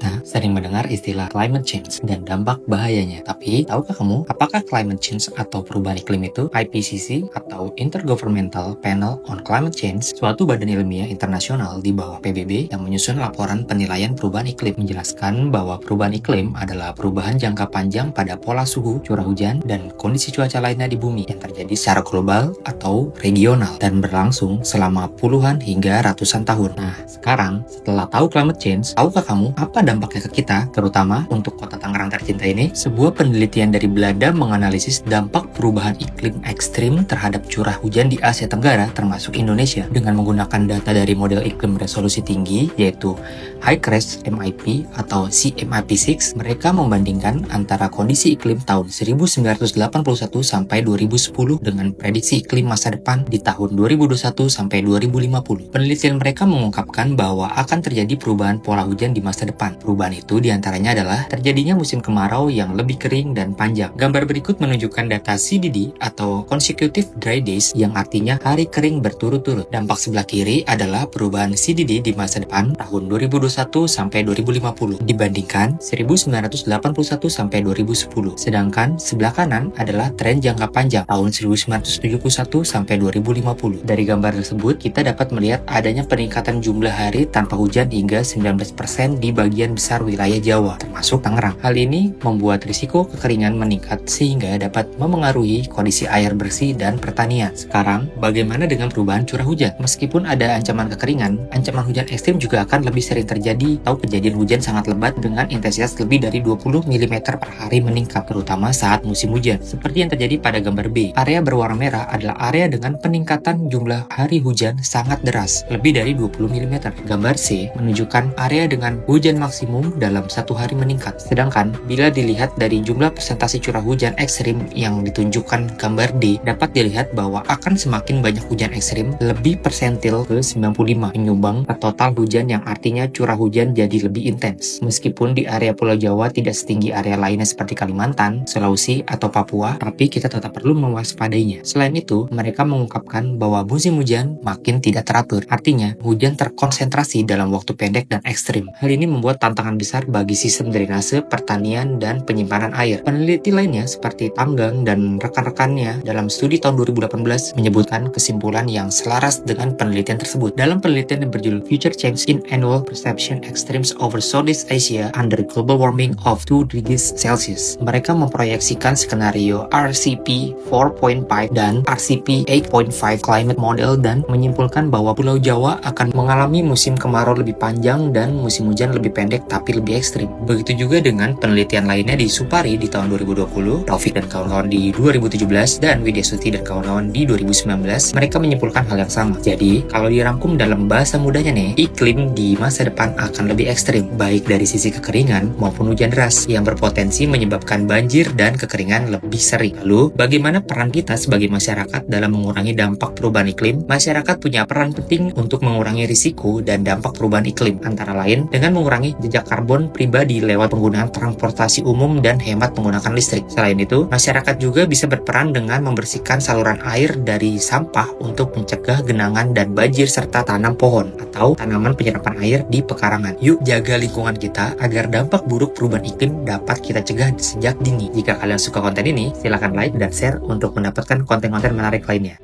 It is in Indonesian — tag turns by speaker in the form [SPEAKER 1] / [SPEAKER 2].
[SPEAKER 1] Kita sering mendengar istilah climate change dan dampak bahayanya. Tapi, tahukah kamu apakah climate change atau perubahan iklim itu IPCC atau Intergovernmental Panel on Climate Change, suatu badan ilmiah internasional di bawah PBB yang menyusun laporan penilaian perubahan iklim, menjelaskan bahwa perubahan iklim adalah perubahan jangka panjang pada pola suhu, curah hujan, dan kondisi cuaca lainnya di bumi yang terjadi secara global atau regional dan berlangsung selama puluhan hingga ratusan tahun. Nah, sekarang setelah tahu climate change, tahukah kamu apa dampaknya ke kita, terutama untuk kota Tangerang tercinta ini? Sebuah penelitian dari Belanda menganalisis dampak perubahan iklim ekstrim terhadap curah hujan di Asia Tenggara, termasuk Indonesia, dengan menggunakan data dari model iklim resolusi tinggi, yaitu HICREST MIP atau CMIP6. Mereka membandingkan antara kondisi iklim tahun 1981 sampai 2010 dengan prediksi iklim masa depan di tahun 2021 sampai 2050. Penelitian mereka mengungkapkan bahwa akan terjadi perubahan pola hujan di masa depan. Perubahan itu diantaranya adalah terjadinya musim kemarau yang lebih kering dan panjang. Gambar berikut menunjukkan data CDD atau Consecutive Dry Days yang artinya hari kering berturut-turut. Dampak sebelah kiri adalah perubahan CDD di masa depan tahun 2021 sampai 2050 dibandingkan 1981 sampai 2010. Sedangkan sebelah kanan adalah tren jangka panjang tahun 1971 sampai 2050. Dari gambar tersebut kita dapat melihat adanya peningkatan jumlah hari tanpa hujan hingga 19% di bagian besar wilayah Jawa, termasuk Tangerang. Hal ini membuat risiko kekeringan meningkat sehingga dapat memengaruhi kondisi air bersih dan pertanian. Sekarang, bagaimana dengan perubahan curah hujan? Meskipun ada ancaman kekeringan, ancaman hujan ekstrim juga akan lebih sering terjadi atau kejadian hujan sangat lebat dengan intensitas lebih dari 20 mm per hari meningkat, terutama saat musim hujan. Seperti yang terjadi pada gambar B, area berwarna merah adalah area dengan peningkatan jumlah hari hujan sangat deras, lebih dari 20 mm. Gambar C menunjukkan area dengan hujan maksimum dalam satu hari meningkat. Sedangkan bila dilihat dari jumlah persentase curah hujan ekstrim yang ditunjukkan gambar D, dapat dilihat bahwa akan semakin banyak hujan ekstrim, lebih persentil ke 95, menyumbang ke total hujan yang artinya curah hujan jadi lebih intens. Meskipun di area Pulau Jawa tidak setinggi area lainnya seperti Kalimantan, Sulawesi, atau Papua, tapi kita tetap perlu mewaspadainya. Selain itu, mereka mengungkapkan bahwa musim hujan makin tidak teratur, artinya hujan terkonsentrasi dalam waktu pendek dan ekstrim. Hal ini membuat tantangan besar bagi sistem drainase, pertanian, dan penyimpanan air. Peneliti lainnya seperti Tanggang dan rekan-rekannya dalam studi tahun 2018 menyebutkan kesimpulan yang selaras dengan penelitian tersebut. Dalam penelitian yang berjudul Future Change in Annual Perception Extremes over Southeast Asia Under Global Warming of 2 degrees Celsius, mereka memproyeksikan skenario RCP 4.5 dan RCP 8.5 climate model dan menyimpulkan bahwa Pulau Jawa akan mengalami musim kemarau lebih panjang dan musim hujan lebih pendek tapi lebih ekstrim. Begitu juga dengan penelitian lainnya di Supari di tahun 2020, Taufik dan kawan-kawan di 2017, dan Widya Suti dan kawan-kawan di 2019, mereka menyimpulkan hal yang sama. Jadi, kalau dirangkum dalam bahasa mudahnya nih, iklim di masa depan akan lebih ekstrim, baik dari sisi kekeringan maupun hujan deras yang berpotensi menyebabkan banjir dan kekeringan lebih sering. Lalu, bagaimana peran kita sebagai masyarakat dalam mengurangi dampak perubahan iklim? Masyarakat punya peran penting untuk mengurangi risiko dan dampak perubahan iklim, antara lain dengan mengurangi jejak karbon pribadi lewat penggunaan transportasi umum dan hemat menggunakan listrik. Selain itu, masyarakat juga bisa berperan dengan membersihkan saluran air dari sampah untuk mencegah genangan dan banjir serta tanam pohon atau tanaman penyerapan air di pekarangan. Yuk jaga lingkungan kita agar dampak buruk perubahan iklim dapat kita cegah sejak dini. Jika kalian suka konten ini, silahkan like dan share untuk mendapatkan konten-konten menarik lainnya.